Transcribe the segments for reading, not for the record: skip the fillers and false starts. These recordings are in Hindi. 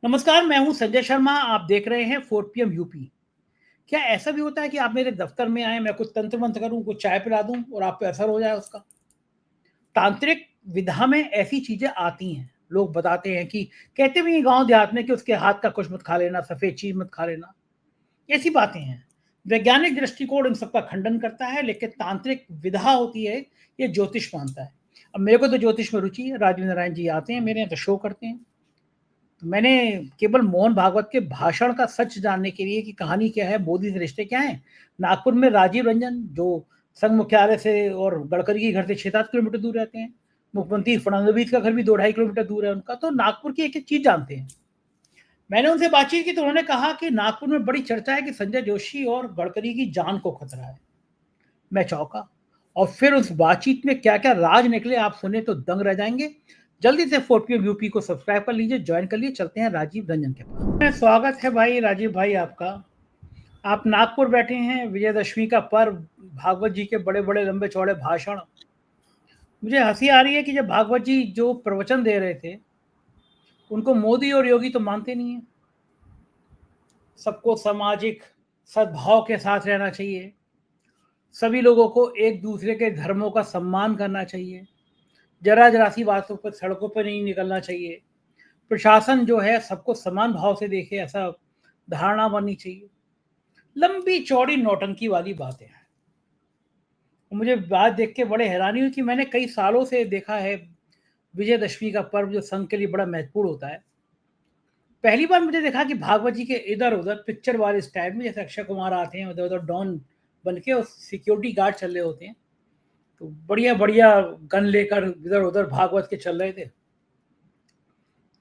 नमस्कार, मैं हूं संजय शर्मा। आप देख रहे हैं 4 पीएम यूपी। क्या ऐसा भी होता है कि आप मेरे दफ्तर में आए, मैं कुछ तंत्र मंत्र करूं, कुछ चाय पिला दूं और आप पे असर हो जाए उसका? तांत्रिक विधा में ऐसी चीजें आती हैं। लोग बताते हैं कि कहते भी हैं गांव देहात में कि उसके हाथ का कुछ मत खा लेना, सफेद चीज मत खा लेना। ऐसी बातें हैं। वैज्ञानिक दृष्टिकोण इन सबका खंडन करता है, लेकिन तांत्रिक विधा होती है, ये ज्योतिष मानता है। अब मेरे को तो ज्योतिष में रुचि है। राजीव नारायण जी आते हैं मेरे यहाँ तो शो करते हैं। तो मैंने केवल मोहन भागवत के भाषण का सच जानने के लिए कि कहानी क्या है, मोदी से रिश्ते क्या हैं, नागपुर में राजीव रंजन जो संघ मुख्यालय से और गडकरी के घर से 6-7 किलोमीटर दूर रहते हैं, मुख्यमंत्री फडणवीस का घर भी 2-2.5 किलोमीटर दूर है उनका, तो नागपुर की एक एक चीज जानते हैं। मैंने उनसे बातचीत की तो उन्होंने कहा कि नागपुर में बड़ी चर्चा है कि संजय जोशी और गडकरी की जान को खतरा है। मैं चौंका। और फिर उस बातचीत में क्या क्या राज निकले, आप सुने तो दंग रह जाएंगे। जल्दी से 4 पीएम यूपी को सब्सक्राइब कर लीजिए, ज्वाइन कर लिए। चलते हैं राजीव रंजन के पास। स्वागत है भाई राजीव भाई आपका। आप नागपुर बैठे हैं, विजयदशमी का पर्व, भागवत जी के बड़े बड़े लंबे चौड़े भाषण। मुझे हंसी आ रही है कि जब भागवत जी जो प्रवचन दे रहे थे, उनको मोदी और योगी तो मानते नहीं है। सबको सामाजिक सद्भाव के साथ रहना चाहिए, सभी लोगों को एक दूसरे के धर्मों का सम्मान करना चाहिए, जरा जरा सी बातों पर सड़कों पर नहीं निकलना चाहिए, प्रशासन जो है सबको समान भाव से देखे, ऐसा धारणा बननी चाहिए। लंबी चौड़ी नौटंकी वाली बातें हैं। मुझे बात देख के बड़े हैरानी हुई कि मैंने कई सालों से देखा है विजयदशमी का पर्व जो संघ के लिए बड़ा महत्वपूर्ण होता है। पहली बार मुझे देखा कि भागवत जी के इधर उधर पिक्चर वाले स्टाइल में जैसे अक्षय कुमार आते हैं उधर उधर डॉन बन के, और सिक्योरिटी गार्ड चल रहे होते हैं, तो बढ़िया बढ़िया गन लेकर इधर उधर भागवत के चल रहे थे।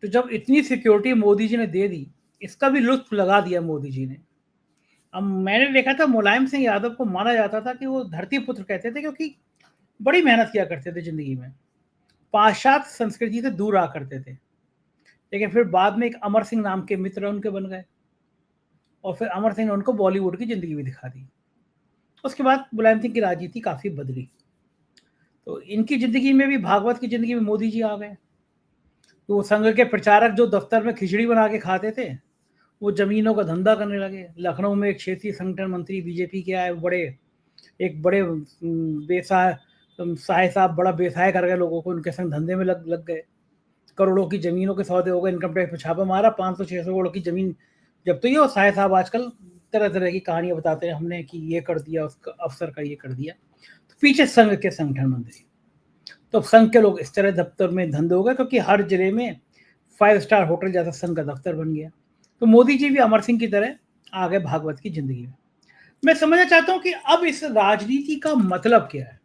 तो जब इतनी सिक्योरिटी मोदी जी ने दे दी, इसका भी लुत्फ लगा दिया मोदी जी ने। अब मैंने देखा था मुलायम सिंह यादव को माना जाता था कि वो धरती पुत्र कहते थे, क्योंकि बड़ी मेहनत किया करते थे जिंदगी में, पाश्चात्य संस्कृति से दूर रहा करते थे। लेकिन फिर बाद में एक अमर सिंह नाम के मित्र उनके बन गए, और फिर अमर सिंह ने उनको बॉलीवुड की जिंदगी भी दिखा दी। उसके बाद मुलायम सिंह की राजनीति काफी बदली, तो इनकी जिंदगी में भी, भागवत की जिंदगी में मोदी जी आ गए। तो वो संघ के प्रचारक जो दफ्तर में खिचड़ी बना के खाते थे, वो जमीनों का धंधा करने लगे। लखनऊ में एक क्षेत्रीय संगठन मंत्री बीजेपी के आए, बड़े एक बड़े बेसहाय साहे साहब बड़ा बेसहाय कर गए लोगों को, उनके संग धंधे में लग गए। करोड़ों की जमीनों के सौदे हो गए, इनकम टैक्स में छापा मारा, 500-600 करोड़ की जमीन जब्त हुई। और साहे साहब आजकल तरह तरह की कहानियां बताते हैं, हमने कि ये कर दिया, उसका अफसर का ये कर दिया। तो पीछे संघ के संगठन मंत्री। तो संघ के लोग इस तरह दफ्तर में धंधे हो गए, क्योंकि हर जिले में 5 स्टार होटल जैसा संघ का दफ्तर बन गया। तो मोदी जी भी अमर सिंह की तरह आ गए भागवत की जिंदगी में। मैं समझना चाहता हूं कि अब इस राजनीति का मतलब क्या है।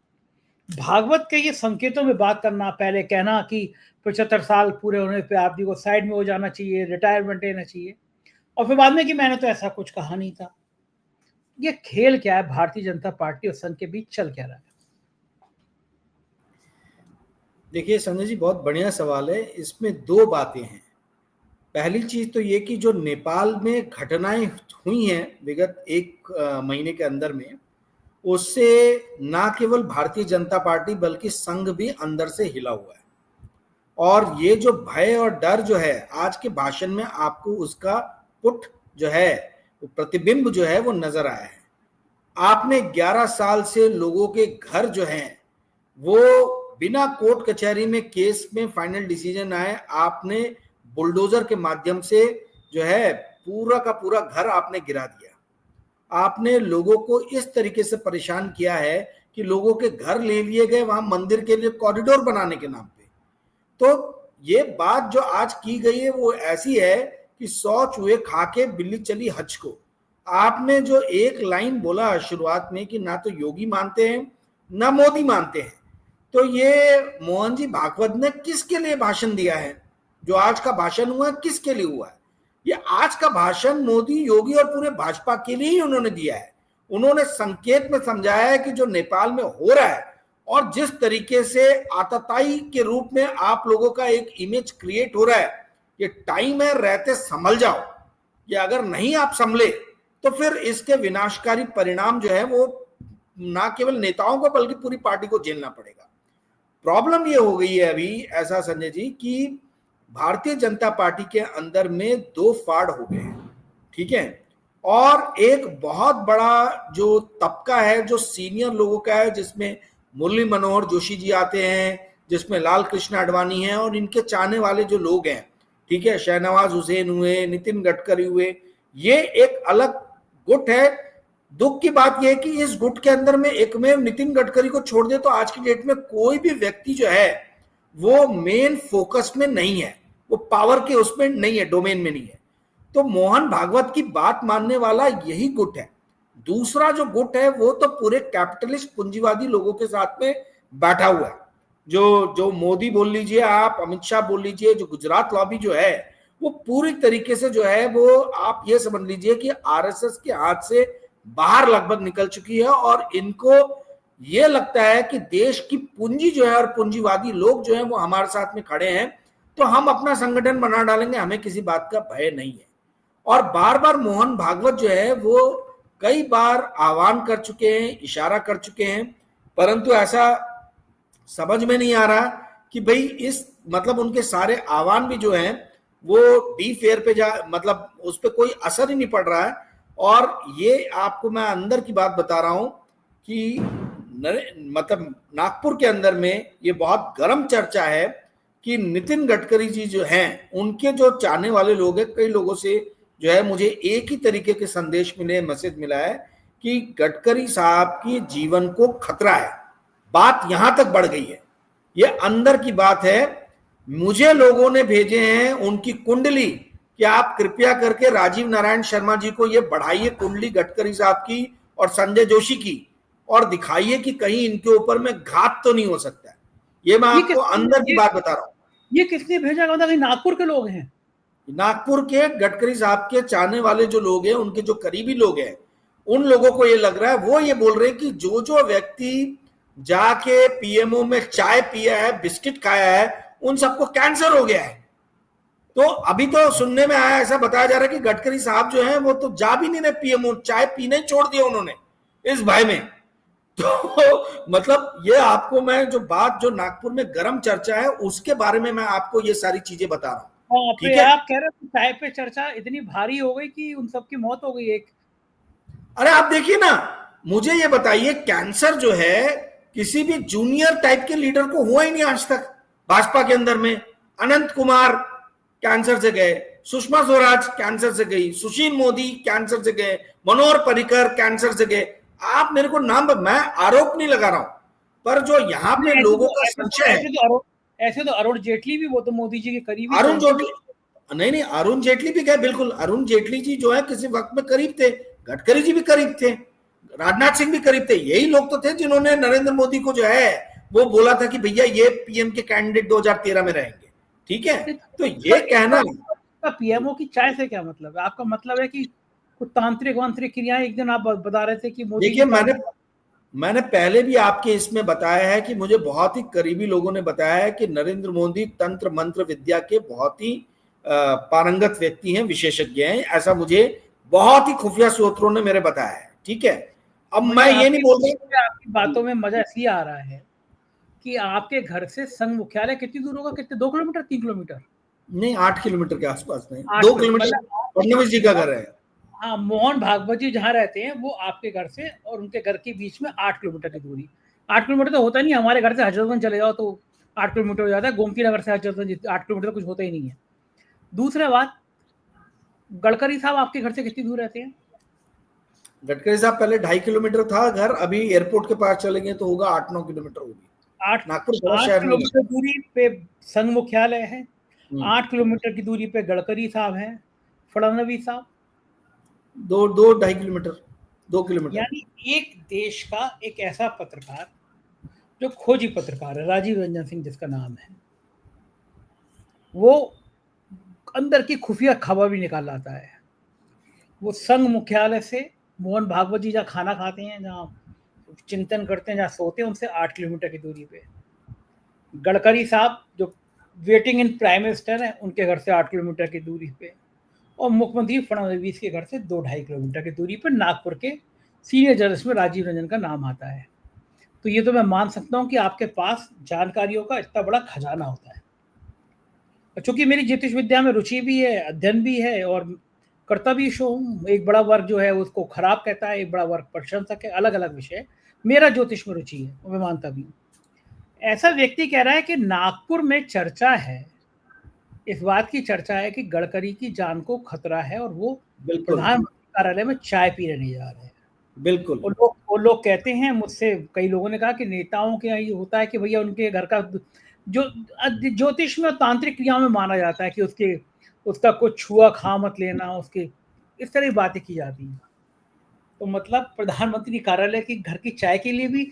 भागवत के ये संकेतों में बात करना, पहले कहना कि 75 साल पूरे होने पे आप जी को साइड में हो जाना चाहिए, रिटायरमेंट लेना चाहिए, और फिर बाद में कि मैंने तो ऐसा कुछ कहा नहीं था। ये खेल क्या है भारतीय जनता पार्टी और संघ के बीच, चल क्या रहा है? देखिए संजय जी, बहुत बढ़िया सवाल है। इसमें दो बातें हैं। पहली चीज तो ये कि जो नेपाल में घटनाएं हुई हैं विगत एक महीने के अंदर में, उससे ना केवल भारतीय जनता पार्टी बल्कि संघ भी अंदर से हिला हुआ है। और ये जो भय और डर जो है, आज के भाषण में आपको उसका पुट जो है, वो प्रतिबिंब जो है वो नजर आया है। आपने 11 साल से लोगों के घर जो हैं वो बिना कोर्ट कचहरी में केस में फाइनल डिसीजन आए, आपने बुलडोजर के माध्यम से जो है पूरा का पूरा घर आपने गिरा दिया। आपने लोगों को इस तरीके से परेशान किया है कि लोगों के घर ले लिए गए वहां मंदिर के लिए कॉरिडोर बनाने के नाम पे। तो ये बात जो आज की गई है वो ऐसी है कि 100 चूहे खा के बिल्ली चली हज को। आपने जो एक लाइन बोला शुरुआत में कि ना तो योगी मानते हैं ना मोदी मानते हैं, तो ये मोहन जी भागवत ने किसके लिए भाषण दिया है? जो आज का भाषण हुआ है किसके लिए हुआ है? ये आज का भाषण मोदी, योगी और पूरे भाजपा के लिए ही उन्होंने दिया है। उन्होंने संकेत में समझाया है कि जो नेपाल में हो रहा है और जिस तरीके से आतताई के रूप में आप लोगों का एक इमेज क्रिएट हो रहा है, ये टाइम है, रहते संभल जाओ। ये अगर नहीं आप संभले तो फिर इसके विनाशकारी परिणाम जो है वो ना केवल नेताओं को बल्कि पूरी पार्टी को झेलना पड़ेगा। प्रॉब्लम ये हो गई है अभी ऐसा संजय जी कि भारतीय जनता पार्टी के अंदर में दो फाड़ हो गए हैं, ठीक है। और एक बहुत बड़ा जो तबका है जो सीनियर लोगों का है, जिसमें मुरली मनोहर जोशी जी आते हैं, जिसमें लाल कृष्ण आडवाणी हैं और इनके चाहने वाले जो लोग हैं, ठीक है, शहनवाज हुसैन हुए, नितिन गडकरी हुए, ये एक अलग गुट है। दुख की बात यह है कि इस गुट के अंदर में एकमेव नितिन गडकरी को छोड़ दे तो आज की डेट में कोई भी व्यक्ति जो है वो मेन फोकस में नहीं है, वो पावर के उसमें नहीं है, डोमेन में नहीं है। तो मोहन भागवत की बात मानने वाला यही गुट है। दूसरा जो गुट है वो तो पूरे कैपिटलिस्ट पूंजीवादी लोगों के साथ में बैठा हुआ है। जो मोदी बोल लीजिए आप, अमित शाह बोल लीजिए, जो गुजरात लॉबी जो है वो पूरी तरीके से जो है वो आप ये समझ लीजिए कि आरएसएस के हाथ से बाहर लगभग निकल चुकी है। और इनको ये लगता है कि देश की पूंजी जो है और पूंजीवादी लोग जो है वो हमारे साथ में खड़े हैं, तो हम अपना संगठन बना डालेंगे, हमें किसी बात का भय नहीं है। और बार बार मोहन भागवत जो है वो कई बार आह्वान कर चुके हैं, इशारा कर चुके हैं, परंतु ऐसा समझ में नहीं आ रहा कि भाई इस मतलब उनके सारे आह्वान भी जो हैं वो डी फेयर पे जा मतलब उस पर कोई असर ही नहीं पड़ रहा है। और ये आपको मैं अंदर की बात बता रहा हूं कि मतलब नागपुर के अंदर में ये बहुत गर्म चर्चा है कि नितिन गडकरी जी जो हैं उनके जो चाहने वाले लोग हैं, कई लोगों से जो है मुझे एक ही तरीके के संदेश मिले, मैसेज मिला है कि गडकरी साहब की जीवन को खतरा है। बात यहां तक बढ़ गई है, ये अंदर की बात है। मुझे लोगों ने भेजे हैं उनकी कुंडली कि आप कृपया करके राजीव नारायण शर्मा जी को ये बढ़ाइए कुंडली गडकरी साहब की और संजय जोशी की, और दिखाइए कि कहीं इनके ऊपर में घात तो नहीं हो सकता है। ये मैं आपको अंदर की बात बता रहा हूं। ये किसने भेजा? मतलब नागपुर के लोग हैं? नागपुर के गडकरी साहब के चाहने वाले जो लोग हैं, उनके जो करीबी लोग हैं, उन लोगों को ये लग रहा है, वो ये बोल रहे हैं कि जो जो व्यक्ति जाके पीएमओ में चाय पिया है, बिस्किट खाया है, उन सबको कैंसर हो गया है। तो अभी तो सुनने में आया, ऐसा बताया जा रहा है कि गडकरी साहब जो है वो तो जा भी नहीं रहे पीएमओ, चाय पीने छोड़ दिया उन्होंने इस भय में। तो मतलब ये आपको मैं जो बात जो नागपुर में गर्म चर्चा है उसके बारे में मैं आपको ये सारी चीजें बता रहा हूँ, ठीक है। आप कह रहे हैं चाय पे चर्चा इतनी भारी हो गई कि उन सबकी मौत हो गई एक। अरे आप देखिए ना, मुझे ये बताइए, कैंसर जो है किसी भी जूनियर टाइप के लीडर को हुआ ही नहीं आज तक भाजपा के अंदर में। अनंत कुमार कैंसर से गए, सुषमा स्वराज कैंसर से गई, सुशील मोदी कैंसर से गए, मनोहर पर्रिकर कैंसर से गए। आप मेरे को नाम, मैं आरोप नहीं लगा रहा हूं, पर जो यहाँ पे लोगों का संशय है, ऐसे तो अरुण जेटली भी, वो तो मोदी जी के करीबी, अरुण जेटली नहीं, अरुण जेटली भी गए, बिल्कुल। अरुण जेटली जी जो है किसी वक्त में करीब थे, गडकरी जी भी करीब थे, राजनाथ सिंह भी करीब थे। यही लोग तो थे जिन्होंने नरेंद्र मोदी को जो है वो बोला था कि भैया ये पीएम के कैंडिडेट 2013 में रहेंगे, ठीक है। तो ये कहना पीएमओ की चाय से क्या मतलब है? आपका मतलब है कि कुछ तांत्रिक वांत्रिक क्रियाएं, एक दिन आप बता रहे थे कि मोदी। देखिए, मैंने पहले भी आपके इसमें बताया है कि मुझे बहुत ही करीबी लोगों ने बताया है कि नरेंद्र मोदी तंत्र मंत्र विद्या के बहुत ही पारंगत व्यक्ति हैं, विशेषज्ञ हैं। ऐसा मुझे बहुत ही खुफिया सूत्रों ने मेरे बताया है, ठीक है। अब मैं ये नहीं बोल रहा, आपकी बातों में मजा इसलिए आ रहा है कि आपके घर से संघ मुख्यालय कितनी दूर होगा? कितने, 2 किलोमीटर 3 किलोमीटर? नहीं, 8 किलोमीटर के आसपास में, 2 किलोमीटर फडणवीस जी का घर है। हाँ, मोहन भागवत जी जहाँ रहते हैं वो आपके घर से और उनके घर के बीच में 8 किलोमीटर की दूरी। 8 किलोमीटर तो होता नहीं, हमारे घर से हजरतगंज चले जाओ तो 8 किलोमीटर हो जाता है, गोमती नगर से हजरतगंज 8 किलोमीटर तो कुछ होता ही नहीं है। दूसरा बात, गडकरी साहब आपके घर से कितनी दूर रहते हैं? गडकरी साहब पहले 2.5 किलोमीटर था घर, अभी एयरपोर्ट के पास चलेंगे तो होगा 8-9 किलोमीटर होगी। 8 नागपुर बड़ा शहर किलोमीटर दूरी पे संघ मुख्यालय है, 8 किलोमीटर की दूरी पे गडकरी साहब हैं, फडणवीस साहब 2-2.5 किलोमीटर, 2 किलोमीटर। यानी एक देश का एक ऐसा पत्रकार जो खोजी पत्रकार है, राजीव रंजन सिंह जिसका नाम है, वो अंदर की खुफिया खबर भी निकाल लाता है। वो संघ मुख्यालय से मोहन भागवत जी जहाँ खाना खाते हैं, जहाँ चिंतन करते हैं, जहाँ सोते हैं, उनसे 8 किलोमीटर की दूरी पे गडकरी साहब जो वेटिंग इन प्राइम मिनिस्टर है, उनके घर से 8 किलोमीटर की दूरी पे, और मुख्यमंत्री फडणवीस के घर से 2-2.5 किलोमीटर की दूरी पर नागपुर के सीनियर जर्नलिस्ट में राजीव रंजन का नाम आता है। तो ये तो मैं मान सकता हूँ कि आपके पास जानकारियों का इतना बड़ा खजाना होता है। चूंकि मेरी ज्योतिष विद्या में रुचि भी है, अध्ययन भी है और करता भी शो हूँ। एक बड़ा वर्ग जो है उसको खराब कहता है, एक बड़ा वर्ग प्रशंसक है, अलग अलग विषय। मेरा ज्योतिष में रुचि है, मैं मानता भी हूँ। ऐसा व्यक्ति कह रहा है कि नागपुर में चर्चा है, इस बात की चर्चा है कि गडकरी की जान को खतरा है और वो बिल्कुल प्रधानमंत्री कार्यालय में चाय पीने नहीं जा रहे हैं। बिल्कुल। वो लोग कहते हैं, मुझसे कई लोगों ने कहा कि नेताओं के यहाँ ये होता है कि भैया उनके घर का जो ज्योतिष में तांत्रिक क्रियाओं में माना जाता है कि उसका कुछ छुआ खा मत लेना, उसके इस तरह की बातें की जाती हैं। तो मतलब प्रधानमंत्री कार्यालय की घर की चाय के लिए भी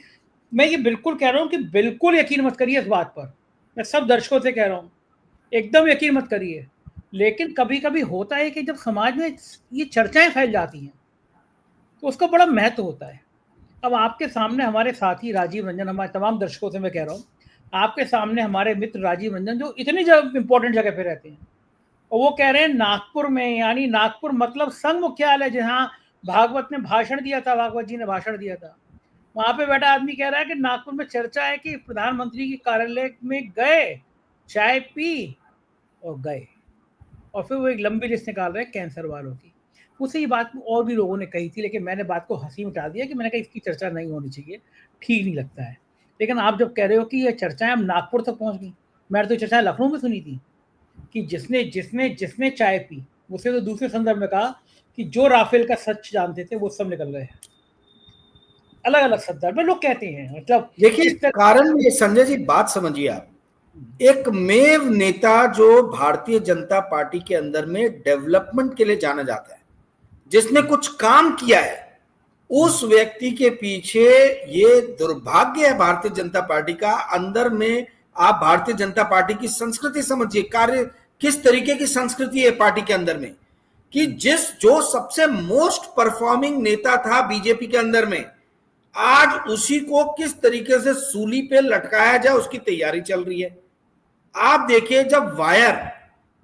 मैं ये बिल्कुल कह रहा हूँ कि बिल्कुल यकीन मत करिए इस बात पर। मैं सब दर्शकों से कह रहा हूँ, एकदम यकीन मत करिए। लेकिन कभी कभी होता है कि जब समाज में ये चर्चाएं फैल जाती हैं तो उसका बड़ा महत्व होता है। अब आपके सामने हमारे साथी राजीव रंजन, हमारे तमाम दर्शकों से मैं कह रहा हूँ, आपके सामने हमारे मित्र राजीव रंजन जो इतनी इंपॉर्टेंट जगह पे रहते हैं, और वो कह रहे हैं नागपुर में, यानी नागपुर मतलब संघ मुख्यालय जहाँ भागवत ने भाषण दिया था, भागवत जी ने भाषण दिया था, वहां पे बैठा आदमी कह रहा है कि नागपुर में चर्चा है कि प्रधानमंत्री के कार्यालय में गए, चाय पी और गए, और फिर वो एक लंबी लिस्ट निकाल रहे हैं कैंसर वालों की। मुझसे ये बात और भी लोगों ने कही थी, लेकिन मैंने बात को हंसी में टाल दिया कि मैंने कहा इसकी चर्चा नहीं होनी चाहिए, ठीक नहीं लगता है। लेकिन आप जब कह रहे हो कि ये चर्चाएं अब नागपुर तक पहुंच गई, मैंने तो चर्चाएं लखनऊ में सुनी थी कि जिसने जिसने जिसने चाय पी, उससे तो दूसरे संदर्भ में कहा कि जो राफेल का सच जानते थे वो सब निकल गए। अलग अलग संदर्भ में लोग कहते हैं, मतलब देखिए कारण ये, संजय जी बात समझिए आप, एक मेव नेता जो भारतीय जनता पार्टी के अंदर में डेवलपमेंट के लिए जाना जाता है, जिसने कुछ काम किया है, उस व्यक्ति के पीछे ये दुर्भाग्य है भारतीय जनता पार्टी का। अंदर में आप भारतीय जनता पार्टी की संस्कृति समझिए, कार्य किस तरीके की संस्कृति है पार्टी के अंदर में, कि जो सबसे मोस्ट परफॉर्मिंग नेता था बीजेपी के अंदर में, आज उसी को किस तरीके से सूली पे लटकाया जाए उसकी तैयारी चल रही है। आप देखिए, जब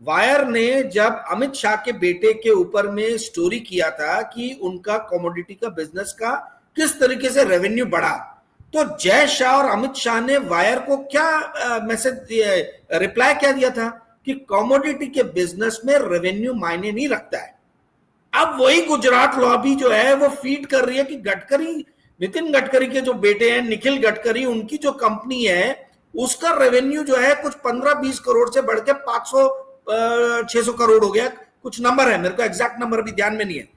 वायर ने जब अमित शाह के बेटे के ऊपर में स्टोरी किया था कि उनका कमोडिटी का बिजनेस का किस तरीके से रेवेन्यू बढ़ा, तो जय शाह और अमित शाह ने वायर को क्या मैसेज रिप्लाई क्या दिया था कि कमोडिटी के बिजनेस में रेवेन्यू मायने नहीं रखता है। अब वही गुजरात लॉबी जो है वो फीड कर रही है कि नितिन गडकरी के जो बेटे हैं निखिल गडकरी, उनकी जो कंपनी है उसका रेवेन्यू जो है कुछ 15-20 करोड़ से बढ़ के 500-600 करोड़ हो गया, कुछ नंबर है, मेरे को एग्जैक्ट नंबर भी ध्यान में नहीं है।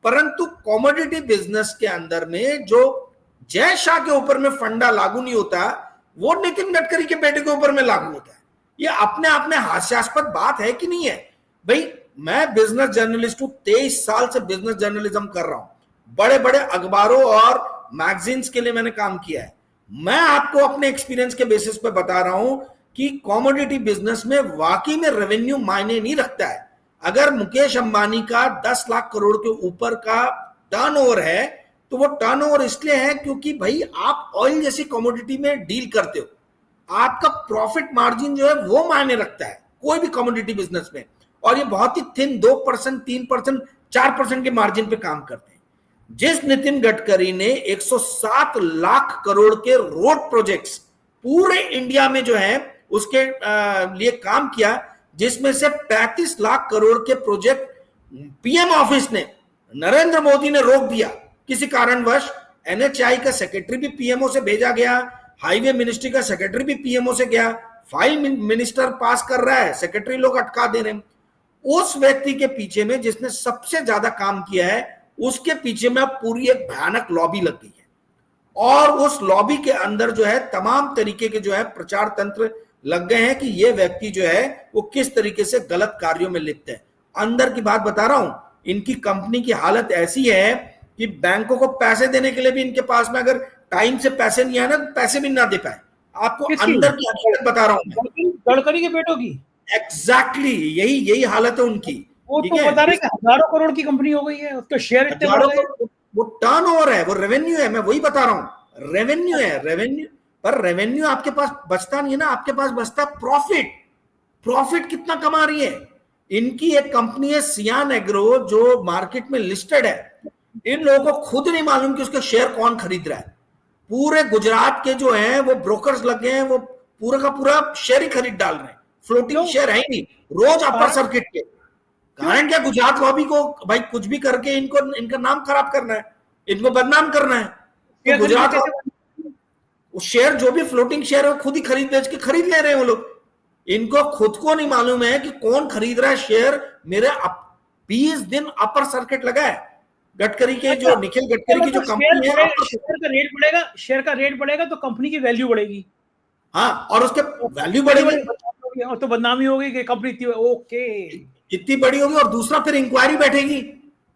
परंतु कमोडिटी बिजनेस के अंदर में जो जय शाह के ऊपर में फंडा लागू नहीं होता, वो नितिन गडकरी के बेटे के ऊपर में लागू होता है। ये अपने आप में हास्यास्पद बात है कि नहीं है भाई? मैं बिजनेस जर्नलिस्ट हूं, 23 साल से बिजनेस जर्नलिज्म कर रहा हूं, बड़े बड़े अखबारों और मैगजीन्स के लिए मैंने काम किया है। मैं आपको अपने एक्सपीरियंस के बेसिस पे बता रहा हूं कि कमोडिटी बिजनेस में वाकई में रेवेन्यू मायने नहीं रखता है। अगर मुकेश अंबानी का 10 लाख करोड़ के ऊपर का टर्नओवर है, तो वो टर्नओवर इसलिए है क्योंकि भाई आप ऑयल जैसी कमोडिटी में डील करते हो, आपका प्रॉफिट मार्जिन जो है वो मायने रखता है कोई भी कमोडिटी बिजनेस में, और ये बहुत ही थिन 2%, 3%, 4% के मार्जिन पे काम करते हैं। जिस नितिन गडकरी ने 107 लाख करोड़ के रोड प्रोजेक्ट्स पूरे इंडिया में जो है उसके लिए काम किया, जिसमें से 35 लाख करोड़ के प्रोजेक्ट पीएम ऑफिस ने, नरेंद्र मोदी ने रोक दिया किसी कारणवश। एनएचआई का सेक्रेटरी भी पीएमओ से भेजा गया, हाईवे मिनिस्ट्री का सेक्रेटरी भी पीएमओ से गया, फाइल मिनिस्टर पास कर रहा है, सेक्रेटरी लोग अटका दे रहे हैं। उस व्यक्ति के पीछे में जिसने सबसे ज्यादा काम किया है, उसके पीछे में पूरी एक भयानक लॉबी लग गई है, और उस लॉबी के अंदर जो है तमाम तरीके के जो है प्रचार तंत्र लग गए हैं कि ये व्यक्ति जो है वो किस तरीके से गलत कार्यों में लिप्त है। अंदर की बात बता रहा हूं, इनकी कंपनी की हालत ऐसी है कि बैंकों को पैसे देने के लिए भी इनके पास में अगर टाइम से पैसे नहीं आए ना, तो पैसे भी ना दे पाए। आपको अंदर की हकीकत बता रहा हूं, गडकरी के बेटों की एग्जैक्टली यही हालत है उनकी। वो तो बता रहे कि हजारों करोड़ की कंपनी हो गई है, उसका शेयर इतने बढ़ गए, वो टर्नओवर है, वो रेवेन्यू है, मैं वही बता रहा हूं, रेवेन्यू है, रेवेन्यू। पर रेवेन्यू आपके पास बचता नहीं है ना, आपके पास बचता प्रॉफिट। प्रॉफिट कितना कमा रही है इनकी? एक कंपनी है सियान एग्रो जो मार्केट में लिस्टेड है, इन लोगों को खुद नहीं मालूम कि उसके शेयर कौन खरीद रहा है। पूरे गुजरात के जो हैं वो ब्रोकर्स लग गए हैं, वो पूरा का पूरा शेयर ही खरीद डाल रहे हैं, फ्लोटिंग शेयर है ही नहीं, रोज अपर सर्किट के। कारण क्या, गुजरात लॉबी को भाई कुछ भी करके इनको इनका नाम खराब करना है, इनको बदनाम करना है। तो गुजरात वो शेयर जो भी फ्लोटिंग शेयर है खुद ही खरीद बेच के खरीद ले रहे हैं वो लोग। इनको खुद को नहीं मालूम है कि कौन खरीद रहा है शेयर। मेरे 20 दिन अपर सर्किट लगा है गडकरी के, जो निखिल गडकरी की जो कंपनी है, शेयर का रेट बढ़ेगा तो कंपनी की वैल्यू बढ़ेगी। हाँ, और उसके वैल्यू बढ़ेगी तो बदनामी होगी कि कंपनी इतनी ओके इतनी बड़ी होगी। और दूसरा फिर इंक्वायरी बैठेगी,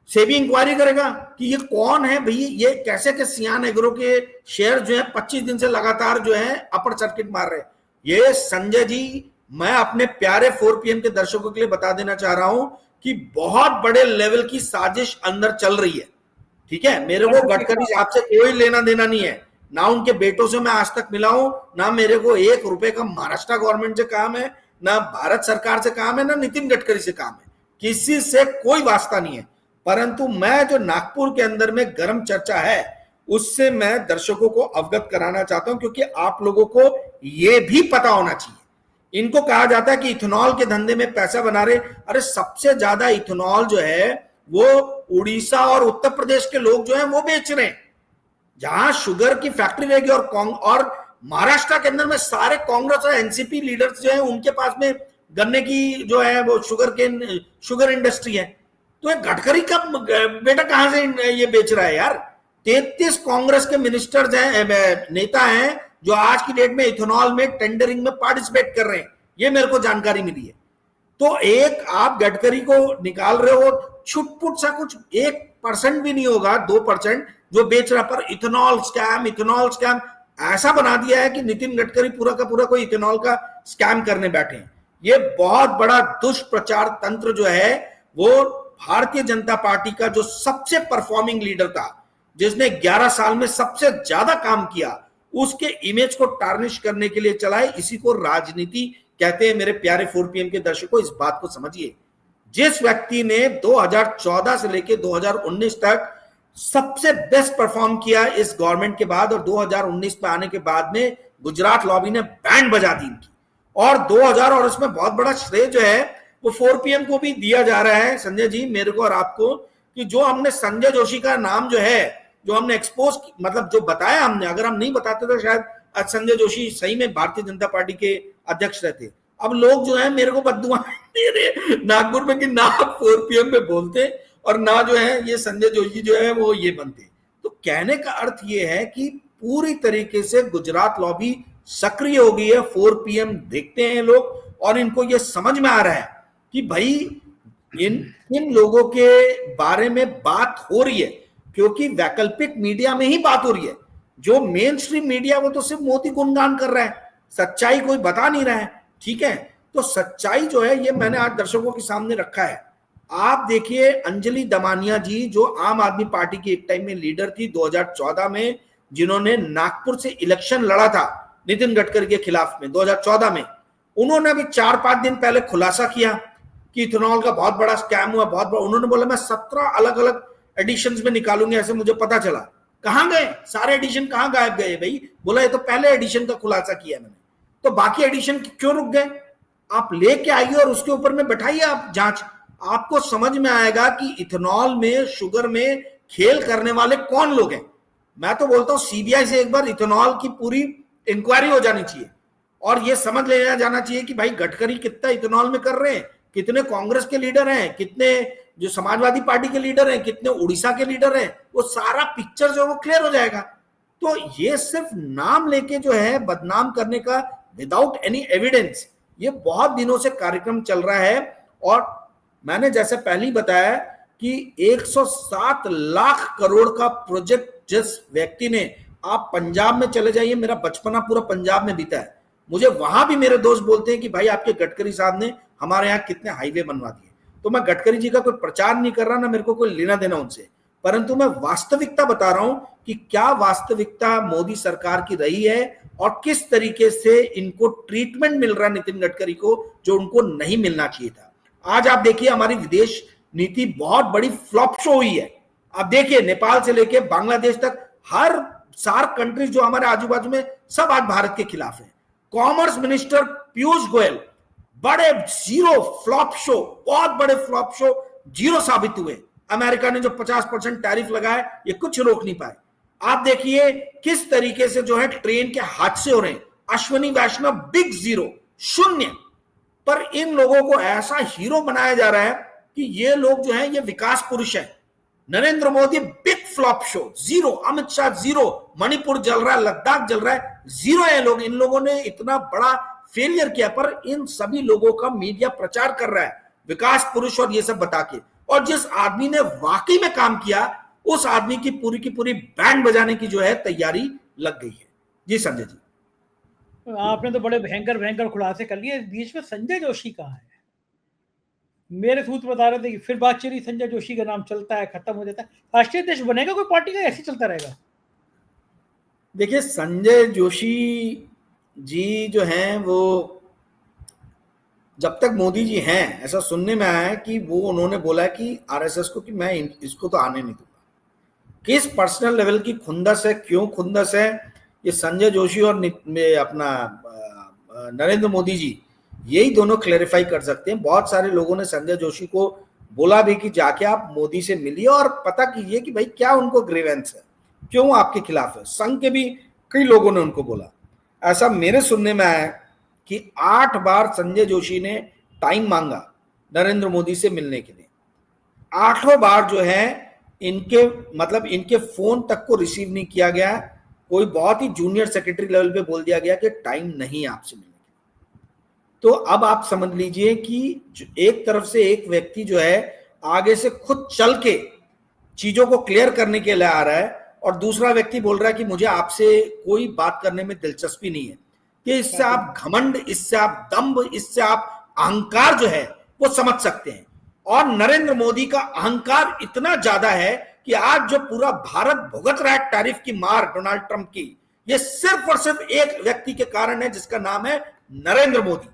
सेबी इंक्वायरी करेगा कि ये कौन है भाई, ये कैसे के सियान एग्रो के शेयर जो है 25 दिन से लगातार जो है अपर सर्किट मार रहे हैं। ये संजय जी, मैं अपने प्यारे 4PM के दर्शकों के लिए बता देना चाह रहा हूं कि बहुत बड़े लेवल की साजिश अंदर चल रही है। ठीक है, मेरे को गडकरी साहब से कोई लेना देना नहीं है, ना उनके बेटों से मैं आज तक मिला हूं, ना मेरे को 1 रुपए का महाराष्ट्र गवर्नमेंट से काम है, ना भारत सरकार से काम है, ना नितिन गडकरी से काम है, किसी से कोई वास्ता नहीं है। परंतु मैं जो नागपुर के अंदर में गर्म चर्चा है उससे मैं दर्शकों को अवगत कराना चाहता हूं, क्योंकि आप लोगों को यह भी पता होना चाहिए। इनको कहा जाता है कि इथेनॉल के धंधे में पैसा बना रहे, अरे सबसे ज्यादा इथेनॉल जो है वो उड़ीसा और उत्तर प्रदेश के लोग जो है वो बेच रहे हैं, जहां शुगर की फैक्ट्री रहेगी। और महाराष्ट्र के अंदर में सारे कांग्रेस और एनसीपी लीडर्स जो है उनके पास में गन्ने की जो है वो शुगर इंडस्ट्री है। तो ये गडकरी का बेटा कहां से ये बेच रहा है यार? 33 कांग्रेस के मिनिस्टर्स हैं, नेता हैं, जो आज की डेट में इथेनॉल में टेंडरिंग में पार्टिसिपेट कर रहे हैं, ये मेरे को जानकारी मिली है। तो एक आप गडकरी को निकाल रहे हो, छुटपुट सा कुछ 1% भी नहीं होगा, 2% जो बेच रहा, पर इथेनॉल स्कैम ऐसा बना दिया है कि नितिन गडकरी पूरा का पूरा कोई इथेनॉल का स्कैम करने बैठे हैं। ये बहुत बड़ा दुष्प्रचार तंत्र जो है वो भारतीय जनता पार्टी का जो सबसे परफॉर्मिंग लीडर था, जिसने 11 साल में सबसे ज्यादा काम किया, उसके इमेज को टार्निश करने के लिए चलाए। इसी को राजनीति कहते हैं। मेरे प्यारे 4PM के दर्शकों, इस बात को समझिए, जिस व्यक्ति ने 2014 से लेकर 2019 तक सबसे बेस्ट परफॉर्म किया इस गवर्नमेंट के बाद, और 2019 में आने के बाद में गुजरात लॉबी ने बैंड बजा दी इनकी, और 2000 और उसमें बहुत बड़ा श्रेय जो है वो 4PM को भी दिया जा रहा है, संजय जी, मेरे को और आपको, कि जो हमने संजय जोशी का नाम जो है, जो हमने एक्सपोज, मतलब जो बताया हमने, अगर हम नहीं बताते तो शायद आज संजय जोशी सही में भारतीय जनता पार्टी के अध्यक्ष रहते। अब लोग जो है मेरे को बददुआ दे रहे नागपुर में कि ना 4PM में बोलते और ना जो है ये संजय जोशी जो है वो ये बनते। तो कहने का अर्थ ये है कि पूरी तरीके से गुजरात लॉबी सक्रिय हो गई है। 4PM देखते हैं लोग, और इनको ये समझ में आ रहा है कि भाई इन लोगों के बारे में बात हो रही है, क्योंकि वैकल्पिक मीडिया में ही बात हो रही है। जो मेन स्ट्रीम मीडिया वो तो सिर्फ मोदी गुणगान कर रहा है, सच्चाई कोई बता नहीं रहा है। ठीक है, तो सच्चाई जो है ये मैंने आज दर्शकों के सामने रखा है। आप देखिए, अंजलि दमानिया जी जो आम आदमी पार्टी की एक टाइम में लीडर थी 2014 में, जिन्होंने नागपुर से इलेक्शन लड़ा था नितिन गडकरी के खिलाफ में 2014 में, उन्होंने भी 4-5 दिन पहले खुलासा किया कि इथेनॉल का बहुत बड़ा स्कैम हुआ, बहुत बड़ा। उन्होंने बोला मैं 17 अलग अलग एडिशंस में निकालूंगे, ऐसे मुझे पता चला। कहां गए सारे एडिशन, कहां गायब गए भाई? बोला ये तो पहले एडिशन का खुलासा किया मैंने, तो बाकी एडिशन क्यों रुक गए? आप लेके आइए और उसके ऊपर में बैठाइए आप जांच, आपको समझ में आएगा कि इथेनॉल में, शुगर में खेल करने वाले कौन लोग हैं। मैं तो बोलता हूं सीबीआई से एक बार इथेनॉल की पूरी इंक्वायरी हो जानी चाहिए, और यह समझ लिया जाना चाहिए कि भाई गडकरी कितना इथेनॉल में कर रहे हैं, कितने कांग्रेस के लीडर हैं, कितने जो समाजवादी पार्टी के लीडर हैं, कितने उड़ीसा के लीडर हैं, वो सारा पिक्चर जो वो क्लियर हो जाएगा। तो ये सिर्फ नाम लेके जो है बदनाम करने का, विदाउट एनी एविडेंस, ये बहुत दिनों से कार्यक्रम चल रहा है। और मैंने जैसे पहले ही बताया कि 107 लाख करोड़ का प्रोजेक्ट जिस व्यक्ति ने, आप पंजाब में चले जाइए, मेरा बचपना पूरा पंजाब में बीता है, मुझे वहां भी मेरे दोस्त बोलते हैं कि भाई आपके गडकरी साहब ने हमारे यहाँ कितने हाईवे बनवा दिए। तो मैं गडकरी जी का कोई प्रचार नहीं कर रहा, ना मेरे को कोई लेना देना उनसे, परंतु मैं वास्तविकता बता रहा हूं कि क्या वास्तविकता मोदी सरकार की रही है और किस तरीके से इनको ट्रीटमेंट मिल रहा है नितिन गडकरी को, जो उनको नहीं मिलना चाहिए था। आज आप देखिए हमारी विदेश नीति बहुत बड़ी फ्लॉप शो हुई है। आप देखिए नेपाल से लेके बांग्लादेश तक हर सार्क कंट्रीज जो हमारे आजू बाजू में, सब आज भारत के खिलाफ है। कॉमर्स मिनिस्टर पीयूष गोयल बड़े जीरो फ्लॉप शो, बहुत बड़े फ्लॉप शो जीरो साबित हुए। अमेरिका ने जो 50% टैरिफ लगाए ये कुछ रोक नहीं पाए। आप देखिए किस तरीके से जो है ट्रेन के हादसे हो रहे हैं। अश्वनी वैष्णव बिग जीरो, शून्य, पर इन लोगों को ऐसा हीरो बनाया जा रहा है कि ये लोग जो है ये विकास पुरुष है। Narendra Modi big flop show, zero. Amit Shah zero, Manipur जल रहा है, लद्दाख जल रहा है, जीरो है लोग। इन लोगों ने इतना बड़ा फेलियर किया, पर इन सभी लोगों का मीडिया प्रचार कर रहा है विकास पुरुष और ये सब बता के। और जिस आदमी ने वाकई में काम किया उस आदमी की पूरी बैंड बजाने की जो है तैयारी लग गई है। जी संजय जी, आपने तो बड़े भयंकर भयंकर खुलासे कर लिए। बीच में संजय जोशी कहाँ है? मेरे सूत्र बता रहे थे कि फिर बात चली, संजय जोशी का नाम चलता है, खत्म हो जाता है। राष्ट्रीय अध्यक्ष बनेगा कोई पार्टी का, ऐसे चलता रहेगा? देखिए संजय जोशी जी जो हैं वो जब तक मोदी जी हैं, ऐसा सुनने में आया है कि वो उन्होंने बोला है कि आरएसएस को कि मैं इसको तो आने नहीं दूंगा। किस पर्सनल लेवल की खुंदस है, क्यों खुंदस है, ये संजय जोशी और अपना नरेंद्र मोदी जी यही दोनों क्लैरिफाई कर सकते हैं। बहुत सारे लोगों ने संजय जोशी को बोला भी कि जाके आप मोदी से मिलिए और पता कीजिए कि भाई क्या उनको ग्रीवेंस है, क्यों आपके खिलाफ है। संघ के भी कई लोगों ने उनको बोला। ऐसा मेरे सुनने में आया कि 8 बार संजय जोशी ने टाइम मांगा नरेंद्र मोदी से मिलने के लिए। 8 बार जो है इनके फोन तक को रिसीव नहीं किया गया। कोई बहुत ही जूनियर सेक्रेटरी लेवल पे बोल दिया गया कि टाइम नहीं आपसे मिलने के। तो अब आप समझ लीजिए कि एक तरफ से एक व्यक्ति जो है आगे से खुद चल के चीजों को क्लियर करने के लिए आ रहा है और दूसरा व्यक्ति बोल रहा है कि मुझे आपसे कोई बात करने में दिलचस्पी नहीं है। कि इससे आप घमंड, इससे आप दंभ, इससे आप अहंकार जो है वो समझ सकते हैं। और नरेंद्र मोदी का अहंकार इतना ज्यादा है कि आज जो पूरा भारत भुगत रहा है टैरिफ की मार डोनाल्ड ट्रंप की, ये सिर्फ और सिर्फ एक व्यक्ति के कारण है जिसका नाम है नरेंद्र मोदी।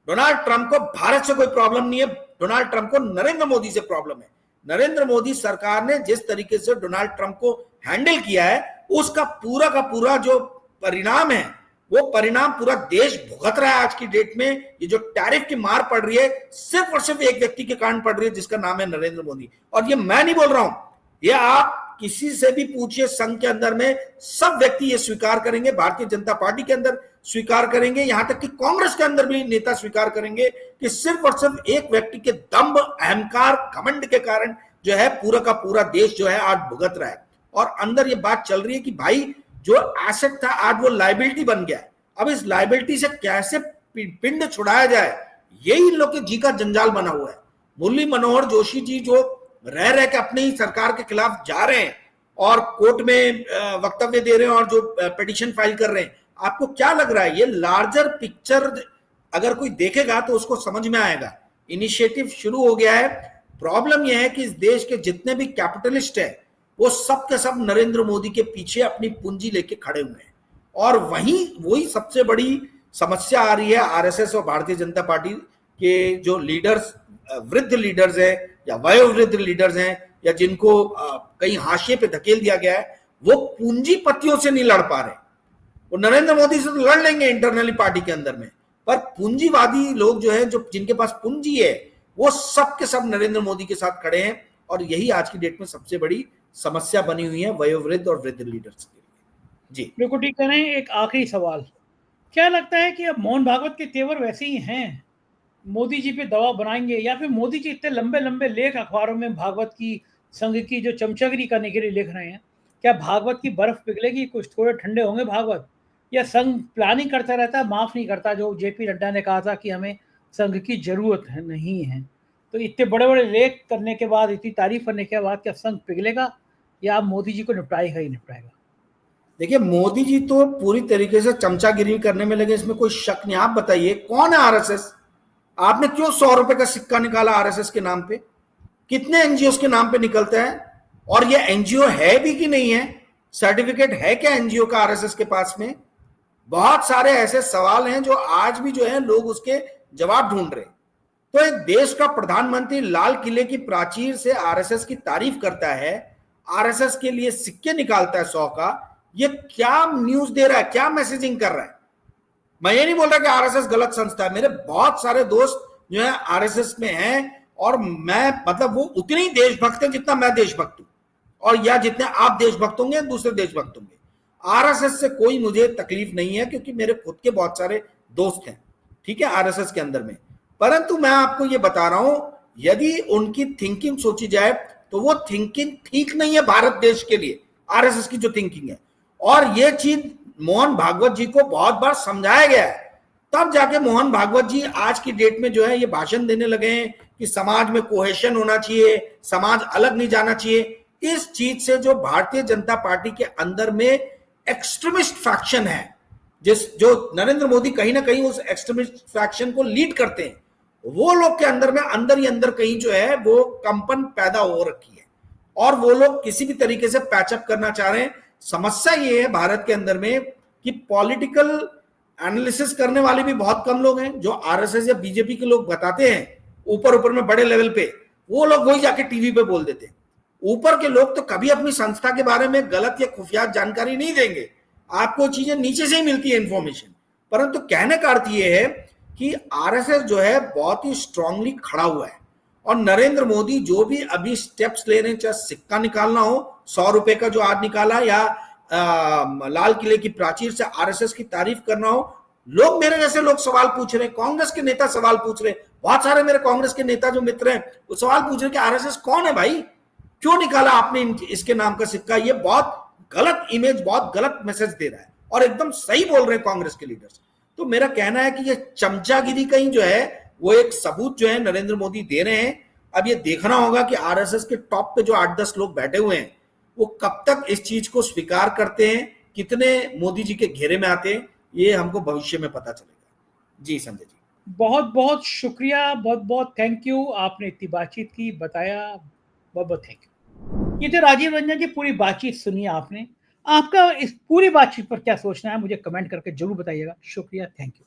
डोनाल्ड ट्रंप को भारत से कोई प्रॉब्लम नहीं है, डोनाल्ड ट्रंप को नरेंद्र मोदी से प्रॉब्लम है। नरेंद्र मोदी सरकार ने जिस तरीके से डोनाल्ड ट्रंप को हैंडल किया है उसका पूरा का पूरा जो परिणाम है वो परिणाम पूरा देश भुगत रहा है आज की डेट में। ये जो टैरिफ की मार पड़ रही है सिर्फ और सिर्फ एक व्यक्ति के कारण पड़ रही है जिसका नाम है नरेंद्र मोदी। और ये मैं नहीं बोल रहा हूं, ये आप किसी से भी पूछिए, संघ के अंदर में सब व्यक्ति ये स्वीकार करेंगे, भारतीय जनता पार्टी के अंदर स्वीकार करेंगे, यहां तक कि कांग्रेस के अंदर भी नेता स्वीकार करेंगे कि सिर्फ और सिर्फ एक व्यक्ति के दंभ, अहंकार, घमंड के कारण जो है पूरा का पूरा देश जो है आज भुगत रहा है। और अंदर ये बात चल रही है कि भाई जो एसेट था आज वो लायबिलिटी बन गया है। अब इस लायबिलिटी से कैसे पिंड छुड़ाया जाए, यही इन लोग के जी का जंजाल बना हुआ है। मुरली मनोहर जोशी जी जो रह के अपनी ही सरकार के खिलाफ जा रहे हैं और कोर्ट में वक्तव्य दे रहे हैं और जो पिटीशन फाइल कर रहे हैं, आपको क्या लग रहा है ये लार्जर पिक्चर अगर कोई देखेगा तो उसको समझ में आएगा। इनिशिएटिव शुरू हो गया है। प्रॉब्लम यह है कि इस देश के जितने भी कैपिटलिस्ट है वो सब के सब नरेंद्र मोदी के पीछे अपनी पूंजी लेके खड़े हुए हैं। और वही सबसे बड़ी समस्या आ रही है आरएसएस और भारतीय जनता पार्टी के जो लीडर्स, वृद्ध लीडर्स हैं या वयोवृद्ध लीडर्स हैं या जिनको कहीं हाशिए पे धकेल दिया गया है, वो पूंजीपतियों से नहीं लड़ पा रहे। वो नरेंद्र मोदी से तो लड़ लेंगे इंटरनली पार्टी के अंदर में, पर पूंजीवादी लोग जो है जो जिनके पास पूंजी है वो सब के सब नरेंद्र मोदी के साथ खड़े हैं। और यही आज की डेट में सबसे बड़ी समस्या बनी हुई है वयोवृद्ध और वृद्ध लीडर्स के लिए। जी बिल्कुल ठीक कह रहे हैं। एक आखिरी सवाल, क्या लगता है कि अब मोहन भागवत के तेवर वैसे ही हैं? मोदी जी पे दबाव बनाएंगे या फिर मोदी जी इतने लंबे लंबे लेख अखबारों में भागवत की, संघ की जो चमचागिरी करने के लिए लिख रहे हैं, क्या भागवत की बर्फ पिघलेगी? कुछ थोड़े ठंडे होंगे भागवत? या संघ प्लानिंग करता रहता है, माफ नहीं करता? जो जेपी नड्डा ने कहा था कि हमें संघ की जरूरत है, नहीं है, तो इतने बड़े बड़े लेख करने के बाद, इतनी तारीफ करने के बाद क्या संघ पिघलेगा या मोदी जी को निपटाएगा ही निपटाएगा? देखिए मोदी जी तो पूरी तरीके से चमचागिरी करने में लगे, इसमें कोई शक नहीं। आप बताइए कौन है आरएसएस? आपने क्यों 100 रुपए का सिक्का निकाला आरएसएस के नाम पे? कितने एनजीओ के नाम पे निकलता है? और ये एनजीओ है भी कि नहीं है? सर्टिफिकेट है क्या एनजीओ का आरएसएस के पास में? बहुत सारे ऐसे सवाल हैं जो आज भी जो है लोग उसके जवाब ढूंढ रहे। तो एक देश का प्रधानमंत्री लाल किले की प्राचीर से आरएसएस की तारीफ करता है, आरएसएस के लिए सिक्के निकालता है 100 का। ये क्या न्यूज दे रहा है, क्या मैसेजिंग कर रहा है? मैं ये नहीं बोल रहा कि आरएसएस गलत संस्था है, मेरे बहुत सारे दोस्त जो है आरएसएस में हैं, और मैं मतलब वो उतने ही देशभक्त हैं जितना मैं देशभक्त हूं, और या जितने आप देशभक्त होंगे दूसरे देशभक्त होंगे। आरएसएस से कोई मुझे तकलीफ नहीं है, क्योंकि मेरे खुद के बहुत सारे दोस्त हैं, ठीक है, आरएसएस के अंदर में। परंतु मैं आपको ये बता रहा हूं, यदि उनकी थिंकिंग सोची जाए तो वो थिंकिंग ठीक नहीं है भारत देश के लिए, आरएसएस की जो थिंकिंग है। और ये चीज मोहन भागवत जी को बहुत बार समझाया गया है, तब जाके मोहन भागवत जी आज की डेट में जो है ये भाषण देने लगे हैं कि समाज में कोहेशन होना चाहिए, समाज अलग नहीं जाना चाहिए। इस चीज से जो भारतीय जनता पार्टी के अंदर में एक्सट्रीमिस्ट फैक्शन है, जो नरेंद्र मोदी कहीं ना कहीं उस एक्सट्रीमिस्ट फैक्शन को लीड करते हैं, वो लोग के अंदर में अंदर ही अंदर कहीं जो है वो कंपन पैदा हो रखी है, और वो लोग किसी भी तरीके से पैचअप करना चाह रहे हैं। समस्या ये है भारत के अंदर में कि पॉलिटिकल एनालिसिस करने वाले भी बहुत कम लोग हैं। जो आरएसएस या बीजेपी के लोग बताते हैं ऊपर ऊपर में बड़े लेवल पे, वो लोग वही जाके टीवी पे बोल देते हैं। ऊपर के लोग तो कभी अपनी संस्था के बारे में गलत या खुफिया जानकारी नहीं देंगे, आपको चीजें नीचे से ही मिलती है इंफॉर्मेशन। परंतु कहने का अर्थ यह है कि आरएसएस जो है बहुत ही स्ट्रांगली खड़ा हुआ है, और नरेंद्र मोदी जो भी अभी स्टेप्स ले रहे हैं, चाहे सिक्का निकालना हो, 100 रुपए का जो आज निकाला, या लाल किले की प्राचीर से आरएसएस की तारीफ करना हो, लोग मेरे जैसे लोग सवाल पूछ रहे हैं, कांग्रेस के नेता सवाल पूछ रहे हैं, बहुत सारे मेरे कांग्रेस के नेता जो मित्र हैं वो सवाल पूछ रहे हैं कि आरएसएस कौन है भाई, क्यों निकाला आपने इसके नाम का सिक्का। ये बहुत गलत इमेज, बहुत गलत मैसेज दे रहा है, और एकदम सही बोल रहे हैं कांग्रेस के लीडर्स। तो मेरा कहना है कि ये चमचागिरी कहीं जो है वो एक सबूत जो है नरेंद्र मोदी दे रहे हैं। अब ये देखना होगा कि आरएसएस के टॉप पे जो 8-10 लोग बैठे हुए हैं वो कब तक इस चीज को स्वीकार करते हैं, कितने मोदी जी के घेरे में आते हैं, ये हमको भविष्य में पता चलेगा। जी संजय जी, बहुत बहुत शुक्रिया, बहुत बहुत थैंक यू, आपने इतनी बातचीत की, बताया, बहुत बहुत थैंक यू। ये थे राजीव रंजन जी, पूरी बातचीत सुनिए आपने। आपका इस पूरी बातचीत पर क्या सोचना है मुझे कमेंट करके जरूर बताइएगा। शुक्रिया, थैंक यू।